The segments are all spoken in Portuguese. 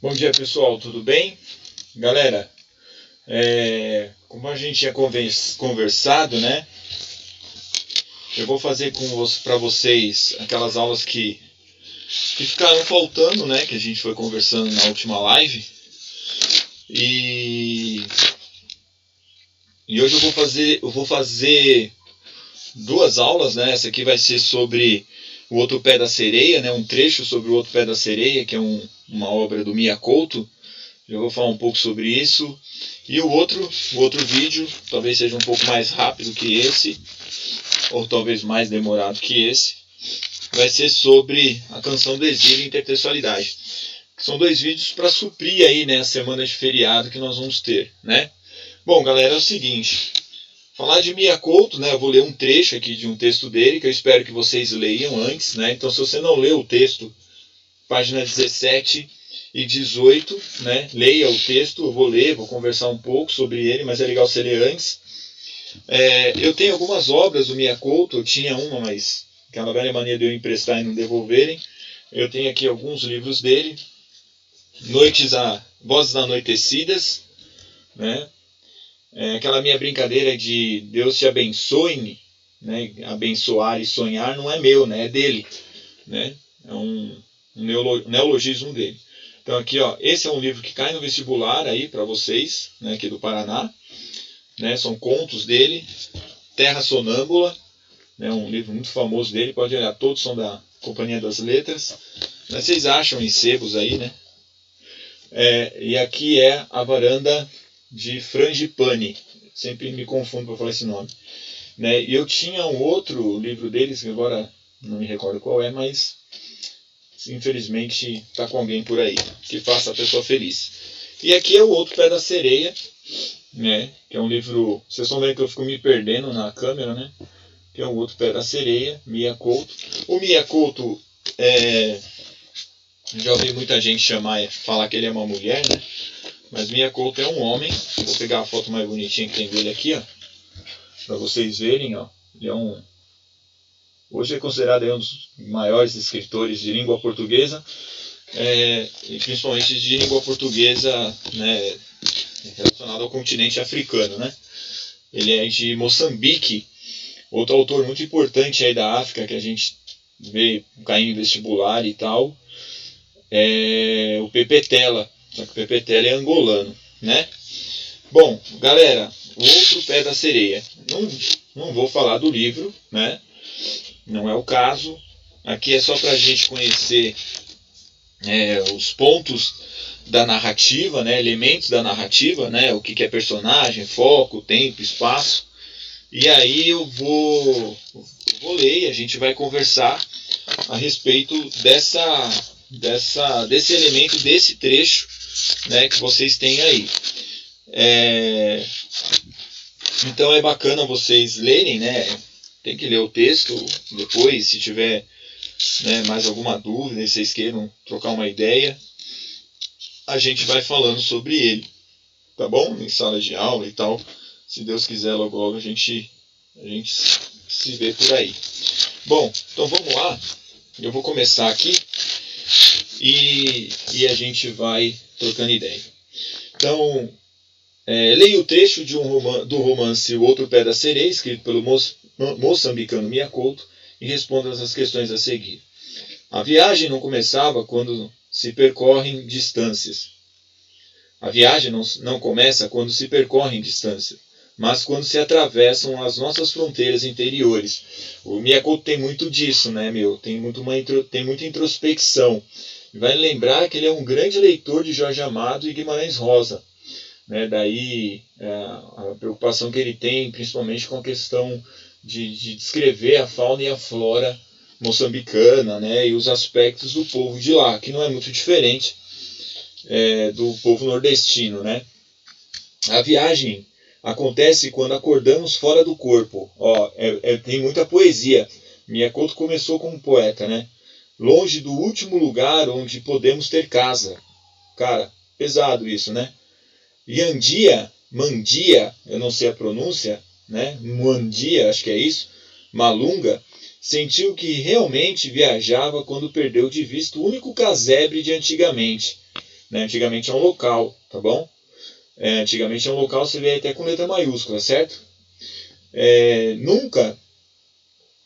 Bom dia, pessoal, tudo bem? Galera, como a gente tinha conversado, né? Eu vou fazer para vocês aquelas aulas que ficaram faltando, né? Que a gente foi conversando na última live. E hoje eu vou fazer duas aulas, né? Essa aqui vai ser sobre o Outro Pé da Sereia, né? Um trecho sobre o Outro Pé da Sereia, que é uma obra do Mia Couto. Eu vou falar um pouco sobre isso. E o outro vídeo, talvez seja um pouco mais rápido que esse, ou talvez mais demorado que esse, vai ser sobre a canção do exílio e intertextualidade. São dois vídeos para suprir aí, né, a semana de feriado que nós vamos ter, né? Bom, galera, é o seguinte. Falar de Mia Couto, né, eu vou ler um trecho aqui de um texto dele, que eu espero que vocês leiam antes, né? Então, se você não leu o texto, página 17 e 18, né? Leia o texto, eu vou ler, vou conversar um pouco sobre ele, mas é legal você ler antes. Eu tenho algumas obras do Mia Couto, eu tinha uma, mas aquela velha mania de eu emprestar e não devolverem. Eu tenho aqui alguns livros dele. Vozes Anoitecidas, né? Aquela minha brincadeira de Deus te abençoe, né? Abençoar e sonhar não é meu, né? É dele, né? É um neologismo dele. Então aqui, ó, esse é um livro que cai no vestibular aí para vocês, né, aqui do Paraná, né? São contos dele. Terra Sonâmbula, né, um livro muito famoso dele, pode olhar, todos são da Companhia das Letras. Mas vocês acham em sebos aí, né? E aqui é A Varanda de Frangipane. Sempre me confundo para falar esse nome. Né? E eu tinha um outro livro deles, que agora não me recordo qual é, mas infelizmente está com alguém por aí que faça a pessoa feliz. E aqui é o Outro Pé da Sereia, né? Que é um livro. Vocês estão vendo que eu fico me perdendo na câmera, né? Que é o Outro Pé da Sereia, Mia Couto. O Mia Couto, já ouvi muita gente falar que ele é uma mulher, né? Mas Mia Couto é um homem. Vou pegar a foto mais bonitinha que tem dele aqui, ó, para vocês verem, ó. Ele é hoje é considerado um dos maiores escritores de língua portuguesa, e principalmente de língua portuguesa, né, relacionada ao continente africano, né? Ele é de Moçambique. Outro autor muito importante aí da África que a gente vê caindo em vestibular e tal é o Pepe Tela. Só que o Pepe Tela é angolano, né? Bom, galera, o Outro Pé da Sereia. Não vou falar do livro, né? Não é o caso. Aqui é só para a gente conhecer os pontos da narrativa, né? Elementos da narrativa, né? O que é personagem, foco, tempo, espaço. E aí eu vou ler e a gente vai conversar a respeito desse elemento, desse trecho, né, que vocês têm aí. Então é bacana vocês lerem, né? Tem que ler o texto depois, se tiver, né, mais alguma dúvida, se vocês queiram trocar uma ideia, a gente vai falando sobre ele, tá bom? Em sala de aula e tal. Se Deus quiser, logo a gente se vê por aí. Bom, então vamos lá. Eu vou começar aqui e a gente vai trocando ideia. Então, leia o trecho do romance O Outro Pé da Sereia, escrito pelo moçambicano Mia Couto, e responda as questões a seguir. A viagem não começava quando se percorrem distâncias. A viagem não começa quando se percorrem distâncias, mas quando se atravessam as nossas fronteiras interiores. O Mia Couto tem muito disso, né, meu? Tem muita introspecção. Vai lembrar que ele é um grande leitor de Jorge Amado e Guimarães Rosa. Né? Daí a preocupação que ele tem, principalmente com a questão de descrever a fauna e a flora moçambicana, né? E os aspectos do povo de lá, que não é muito diferente do povo nordestino, né? A viagem acontece quando acordamos fora do corpo. Tem muita poesia. Mia Couto começou como poeta, né? Longe do último lugar onde podemos ter casa. Cara, pesado isso, né? Mandia, eu não sei a pronúncia, né? Mandia, acho que é isso. Malunga, sentiu que realmente viajava quando perdeu de vista o único casebre de antigamente. né? Antigamente é um local, tá bom? Antigamente é um local, você vê até com letra maiúscula, certo? Nunca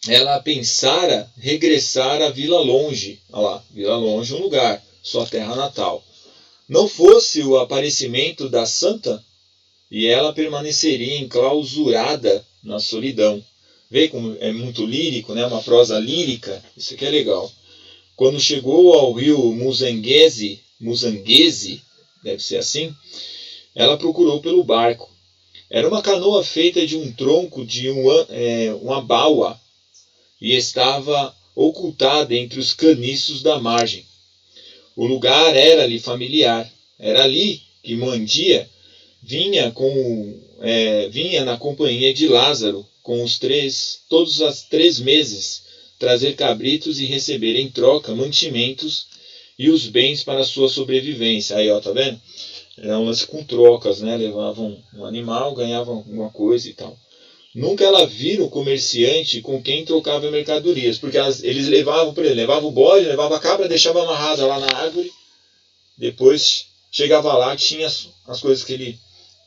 ela pensara regressar à Vila Longe, olha lá, Vila Longe, um lugar, sua terra natal. Não fosse o aparecimento da santa, e ela permaneceria enclausurada na solidão. Vê como é muito lírico, né? Uma prosa lírica, isso aqui é legal. Quando chegou ao rio Musanguese, deve ser assim, ela procurou pelo barco. Era uma canoa feita de um tronco de uma baua e estava ocultada entre os caniços da margem. O lugar era-lhe familiar. Era ali que Mandia vinha na companhia de Lázaro, todos os 3 meses, trazer cabritos e receber em troca mantimentos e os bens para a sua sobrevivência. Aí, ó, tá vendo? Era um lance com trocas, né? Levavam um animal, ganhavam alguma coisa e tal. Nunca ela vira o comerciante com quem trocava mercadorias, porque eles levavam, por exemplo, levavam o bode, levavam a cabra, deixava amarrada lá na árvore, depois chegava lá, tinha as coisas que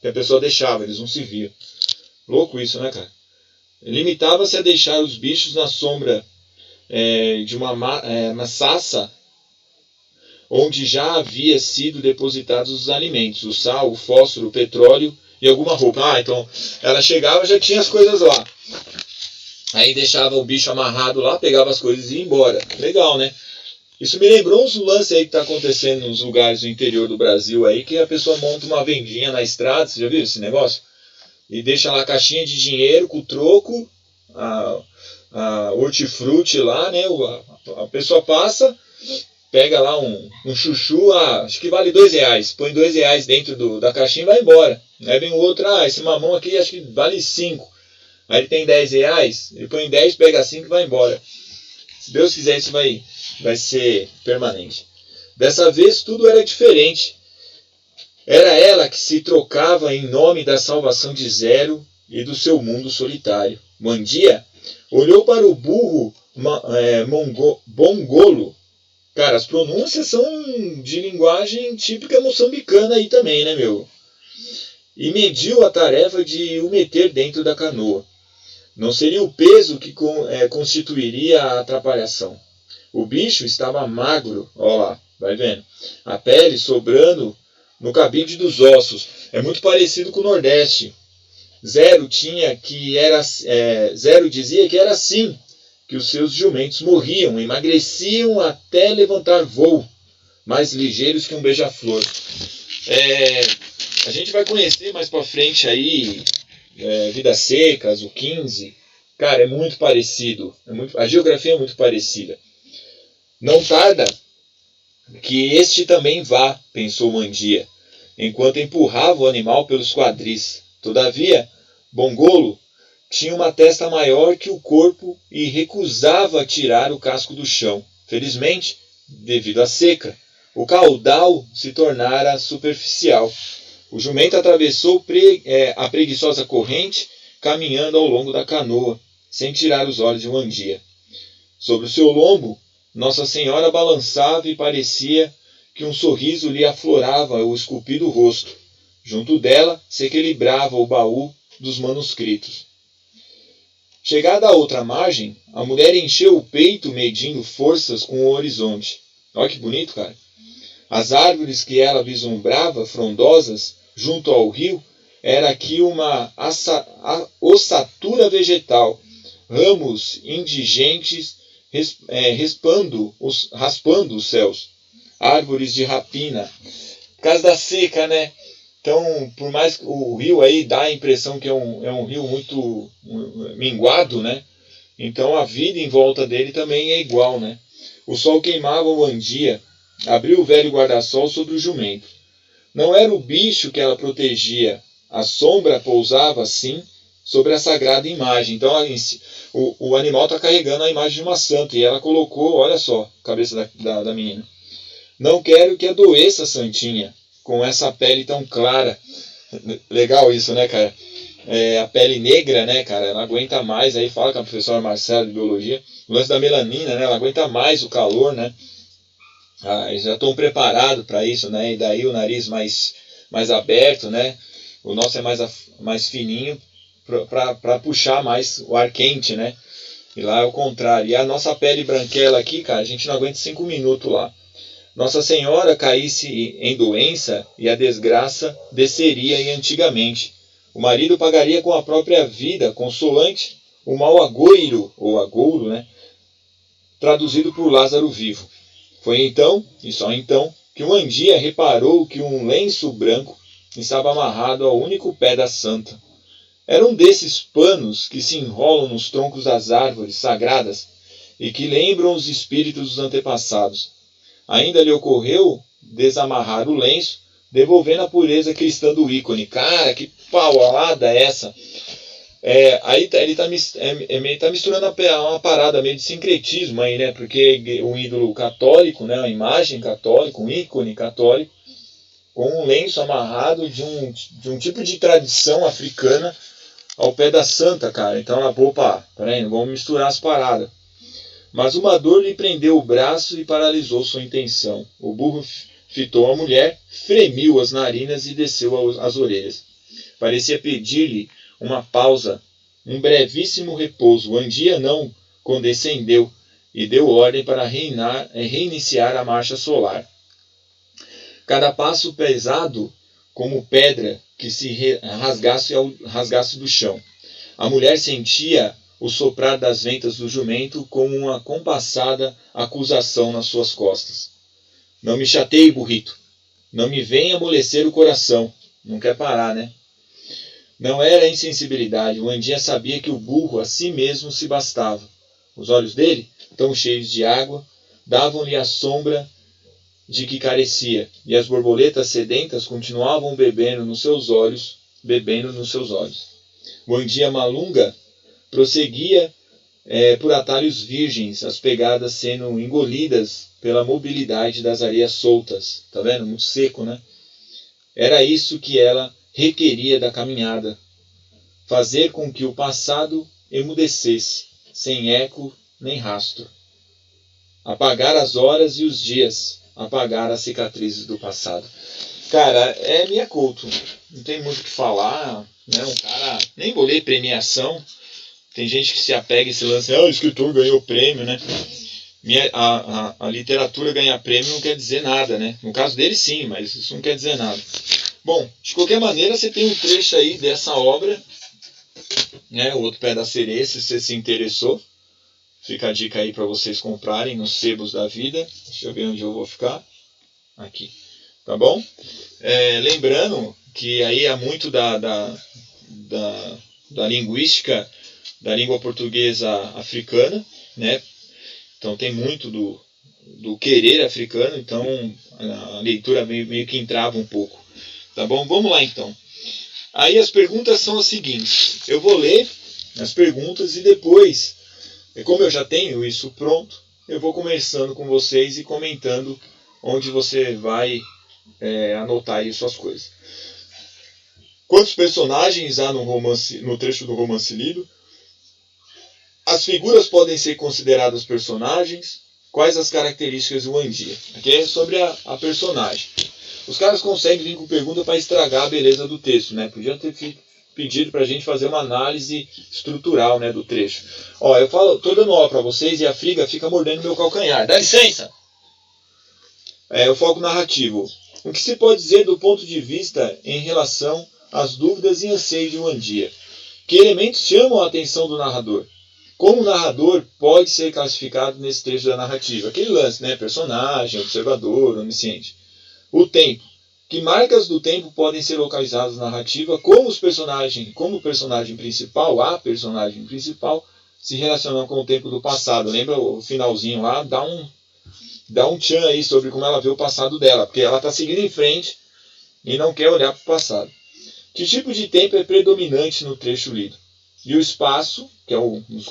a pessoa deixava, eles não se viam. Louco isso, né, cara? Limitava-se a deixar os bichos na sombra de uma sassa onde já havia sido depositados os alimentos, o sal, o fósforo, o petróleo e alguma roupa. Então ela chegava, já tinha as coisas lá. Aí deixava o bicho amarrado lá, pegava as coisas e ia embora. Legal, né? Isso me lembrou uns lances aí que tá acontecendo nos lugares do interior do Brasil aí, que a pessoa monta uma vendinha na estrada, você já viu esse negócio? E deixa lá a caixinha de dinheiro com o troco, a hortifruti lá, né? A pessoa passa, pega lá um chuchu, acho que vale R$2, põe R$2 dentro da caixinha e vai embora. Aí vem o outro, esse mamão aqui acho que vale 5. Aí ele tem R$10, ele põe 10, pega 5 e vai embora. Se Deus quiser, isso vai ser permanente. Dessa vez tudo era diferente. Era ela que se trocava em nome da salvação de Zero e do seu mundo solitário. Mandia olhou para o burro Bongolo. Cara, as pronúncias são de linguagem típica moçambicana aí também, né, meu? E mediu a tarefa de o meter dentro da canoa. Não seria o peso que constituiria a atrapalhação. O bicho estava magro, ó lá, vai vendo. A pele sobrando no cabide dos ossos. É muito parecido com o Nordeste. Zero dizia que era assim que os seus jumentos morriam, emagreciam até levantar voo, mais ligeiros que um beija-flor. A gente vai conhecer mais pra frente aí Vidas Secas, o 15. Cara, é muito parecido. A geografia é muito parecida. Não tarda que este também vá, pensou Mandia, enquanto empurrava o animal pelos quadris. Todavia, Bongolo tinha uma testa maior que o corpo e recusava tirar o casco do chão. Felizmente, devido à seca, o caudal se tornara superficial. O jumento atravessou a preguiçosa corrente, caminhando ao longo da canoa, sem tirar os olhos de Mandia. Sobre o seu lombo, Nossa Senhora balançava e parecia que um sorriso lhe aflorava o esculpido rosto. Junto dela se equilibrava o baú dos manuscritos. Chegada à outra margem, a mulher encheu o peito medindo forças com o horizonte. Olha que bonito, cara. As árvores que ela vislumbrava, frondosas, junto ao rio, era aqui uma ossatura vegetal, ramos indigentes raspando os céus, árvores de rapina. Por causa da seca, né? Então, por mais que o rio aí dá a impressão que é um rio muito minguado, né? Então a vida em volta dele também é igual, né? O sol queimava o Mandia, abriu o velho guarda-sol sobre o jumento. Não era o bicho que ela protegia, a sombra pousava, sim, sobre a sagrada imagem. Então o animal está carregando a imagem de uma santa, e ela colocou, olha só, a cabeça da menina. Não quero que adoeça, santinha, com essa pele tão clara. Legal isso, né, cara? A pele negra, né, cara? Ela aguenta mais, aí fala com a professora Marcela de Biologia, o lance da melanina, né? Ela aguenta mais o calor, né? eles já estão preparados para isso, né? E daí o nariz mais aberto, né? O nosso é mais fininho para puxar mais o ar quente, né? E lá é o contrário. E a nossa pele branquela aqui, cara, a gente não aguenta 5 minutos lá. Nossa Senhora caísse em doença e a desgraça desceria em antigamente. O marido pagaria com a própria vida, consoante o mau agouro, ou agouro, né? Traduzido por Lázaro vivo. Foi então, e só então, que o Andia reparou que um lenço branco estava amarrado ao único pé da santa. Era um desses panos que se enrolam nos troncos das árvores sagradas e que lembram os espíritos dos antepassados. Ainda lhe ocorreu desamarrar o lenço, devolvendo a pureza cristã do ícone. Cara, que paulada é essa? Aí ele tá misturando uma parada meio de sincretismo aí, né? Porque um ídolo católico, né? Uma imagem católica, um ícone católico, com um lenço amarrado de um tipo de tradição africana ao pé da santa, cara. Então, opa, tá vendo? Vamos misturar as paradas. Mas uma dor lhe prendeu o braço e paralisou sua intenção. O burro fitou a mulher, fremiu as narinas e desceu as orelhas. Parecia pedir-lhe uma pausa, um brevíssimo repouso. O Andia não condescendeu e deu ordem para reiniciar a marcha solar. Cada passo pesado como pedra que se rasgasse do chão. A mulher sentia o soprar das ventas do jumento como uma compassada acusação nas suas costas. Não me chateie, burrito. Não me venha amolecer o coração. Não quer parar, né? Não era insensibilidade. O Andia sabia que o burro a si mesmo se bastava. Os olhos dele, tão cheios de água, davam-lhe a sombra de que carecia, e as borboletas sedentas continuavam bebendo nos seus olhos. O Andia Malunga prosseguia por atalhos virgens, as pegadas sendo engolidas pela mobilidade das areias soltas. Tá vendo? Muito seco, né? Era isso que ela requeria da caminhada. Fazer com que o passado emudecesse, sem eco nem rastro. Apagar as horas e os dias, apagar as cicatrizes do passado. Cara, é minha culto. Não tem muito o que falar, né? Um cara, nem vou ler premiação. Tem gente que se apega a esse lance, o escritor ganhou prêmio, né? A literatura ganhar prêmio não quer dizer nada, né? No caso dele sim, mas isso não quer dizer nada. Bom, de qualquer maneira, você tem um trecho aí dessa obra, né? O Outro Pé da Sereia, se você se interessou. Fica a dica aí para vocês comprarem nos sebos da vida. Deixa eu ver onde eu vou ficar. Aqui. Tá bom? Lembrando que aí é muito da linguística da língua portuguesa africana, né? Então tem muito do querer africano, então a leitura meio que entrava um pouco. Tá bom? Vamos lá então. Aí as perguntas são as seguintes. Eu vou ler as perguntas e depois, como eu já tenho isso pronto, eu vou conversando com vocês e comentando onde você vai anotar aí suas coisas. Quantos personagens há no trecho do romance lido? As figuras podem ser consideradas personagens? Quais as características do Andia? Aqui é sobre a personagem. Os caras conseguem vir com pergunta para estragar a beleza do texto, né? Podiam ter pedido para a gente fazer uma análise estrutural, né, do trecho. Ó, tô dando aula para vocês e a Friga fica mordendo meu calcanhar. Dá licença! O foco narrativo. O que se pode dizer do ponto de vista em relação às dúvidas e anseios de um Andia? Que elementos chamam a atenção do narrador? Como o narrador pode ser classificado nesse trecho da narrativa? Aquele lance, né? Personagem, observador, onisciente. O tempo. Que marcas do tempo podem ser localizadas na narrativa? Como o personagem principal, a personagem principal, se relacionam com o tempo do passado? Lembra o finalzinho lá? Dá um tchan aí sobre como ela vê o passado dela, porque ela está seguindo em frente e não quer olhar para o passado. Que tipo de tempo é predominante no trecho lido? E o espaço, que é uma das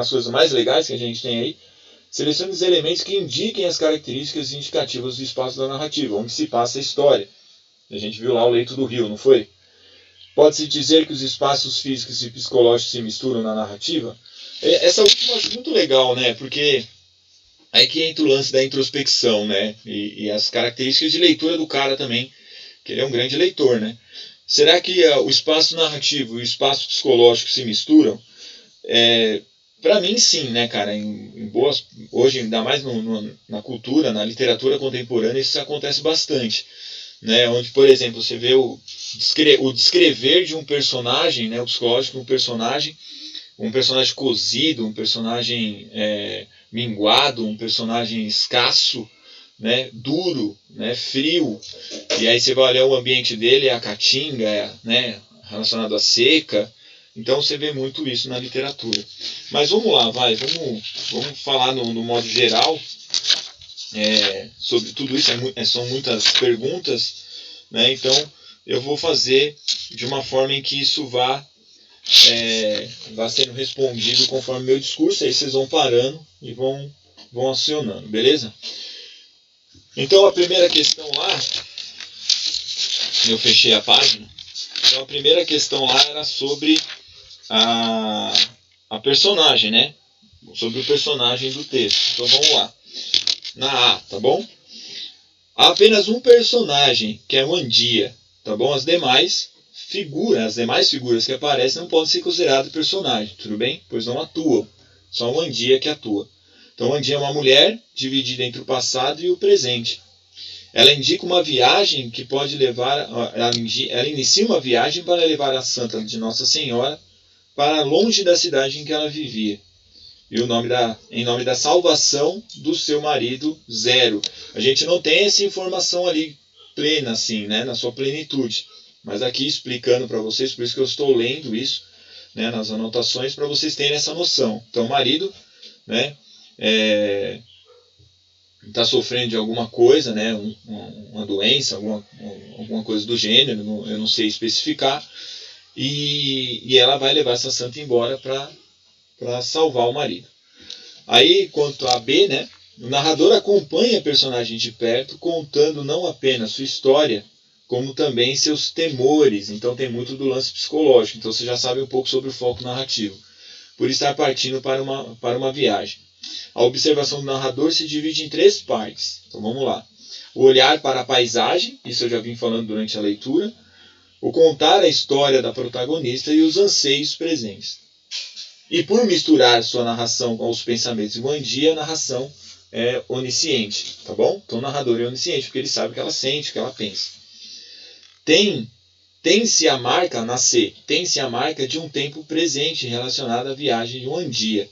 coisas mais legais que a gente tem aí, selecione os elementos que indiquem as características indicativas do espaço da narrativa, onde se passa a história. A gente viu lá o leito do rio, não foi? Pode-se dizer que os espaços físicos e psicológicos se misturam na narrativa? Essa última eu acho muito legal, né? Porque Aí que entra o lance da introspecção, né? E as características de leitura do cara também, que ele é um grande leitor, né? Será que o espaço narrativo e o espaço psicológico se misturam? Para mim, sim, né, cara? Hoje, ainda mais na cultura, na literatura contemporânea, isso acontece bastante. Né? Onde, por exemplo, você vê o descrever de um personagem, né, o psicológico de um personagem cozido, um personagem minguado, um personagem escasso, né, duro, né, frio. E aí você vai olhar o ambiente dele, é a caatinga, né, relacionado à seca. Então você vê muito isso na literatura. Mas vamos lá, vamos falar no modo geral. Sobre tudo isso, são muitas perguntas, né? Então eu vou fazer de uma forma em que isso vá sendo respondido conforme meu discurso. Aí vocês vão parando e vão acionando, beleza? Então a primeira questão lá, eu fechei a página. Então a primeira questão lá era sobre a personagem, né? Sobre o personagem do texto. Então vamos lá. Na A, tá bom? Há apenas um personagem, que é o Andia, tá bom? As demais figuras que aparecem não podem ser consideradas personagem, tudo bem? Pois não atuam. Só o Andia que atua. Então, o Andia é uma mulher dividida entre o passado e o presente. Ela indica uma viagem que pode levar... Ela inicia uma viagem para levar a Santa de Nossa Senhora para longe da cidade em que ela vivia. E em nome da salvação do seu marido, Zero. A gente não tem essa informação ali plena, assim, né, na sua plenitude. Mas aqui explicando para vocês, por isso que eu estou lendo isso, né, nas anotações, para vocês terem essa noção. Então, o marido, né, está sofrendo de alguma coisa, né, uma doença, alguma coisa do gênero, eu não sei especificar, e ela vai levar essa santa embora para salvar o marido. Aí, quanto a B, né, o narrador acompanha a personagem de perto, contando não apenas sua história, como também seus temores. Então tem muito do lance psicológico. Então você já sabe um pouco sobre o foco narrativo. Por estar partindo para uma viagem. A observação do narrador se divide em 3 partes. Então vamos lá. O olhar para a paisagem, isso eu já vim falando durante a leitura. O contar a história da protagonista e os anseios presentes. E por misturar sua narração com os pensamentos de Andia, a narração é onisciente, tá bom? Então o narrador é onisciente, porque ele sabe o que ela sente, o que ela pensa. Tem-se a marca, na C, tem-se a marca de um tempo presente relacionado à viagem de Andia.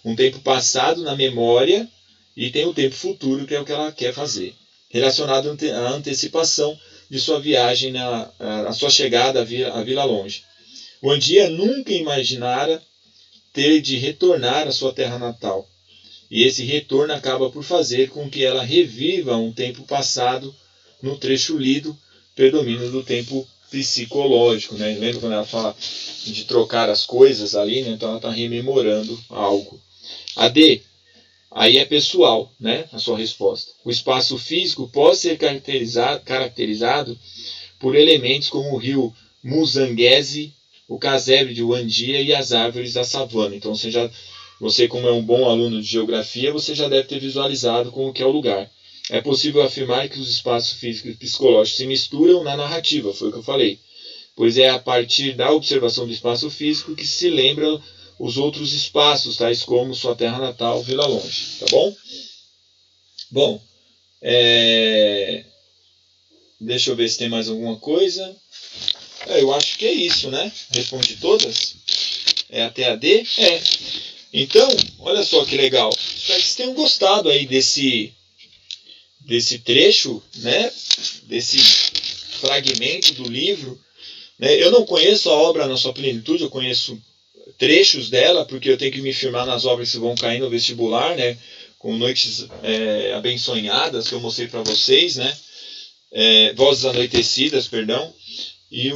Um tempo passado na memória e tem o tempo futuro, que é o que ela quer fazer. Relacionado à antecipação de sua viagem, a sua chegada à Vila Longe. Andia nunca imaginara ter de retornar à sua terra natal. E esse retorno acaba por fazer com que ela reviva um tempo passado no trecho lido, predomínio do tempo psicológico. Né? Lembra quando ela fala de trocar as coisas ali? Né? Então ela está rememorando algo. A D, aí é pessoal, né? A sua resposta. O espaço físico pode ser caracterizado por elementos como o rio Muzanguese, o casebre de Andia e as árvores da savana. Então você como é um bom aluno de geografia, você já deve ter visualizado como que é o lugar. É possível afirmar que os espaços físicos e psicológicos se misturam na narrativa, foi o que eu falei. Pois é a partir da observação do espaço físico que se lembra os outros espaços, tais como sua terra natal, Vila Longe. Tá bom? Bom, deixa eu ver se tem mais alguma coisa. Eu acho que é isso, né? Respondi todas. É até a D? É. Então, olha só que legal. Espero que vocês tenham gostado aí desse trecho, né? Desse fragmento do livro. Eu não conheço a obra na sua plenitude, eu conheço trechos dela, porque eu tenho que me firmar nas obras que vão cair no vestibular, né? Com Noites Abençonhadas, que eu mostrei para vocês, né? Vozes Anoitecidas, perdão. E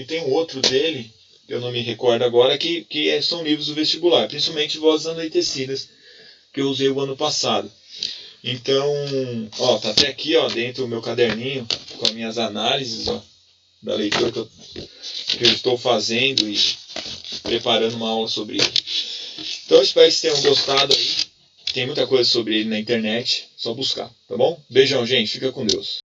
tem um outro dele, que eu não me recordo agora, que são livros do vestibular, principalmente Vozes Anoitecidas, que eu usei o ano passado. Então, ó, tá até aqui, ó, dentro do meu caderninho, com as minhas análises, ó, da leitura que eu estou fazendo e preparando uma aula sobre isso. Então, espero que vocês tenham gostado aí. Tem muita coisa sobre ele na internet, só buscar, tá bom? Beijão, gente. Fica com Deus.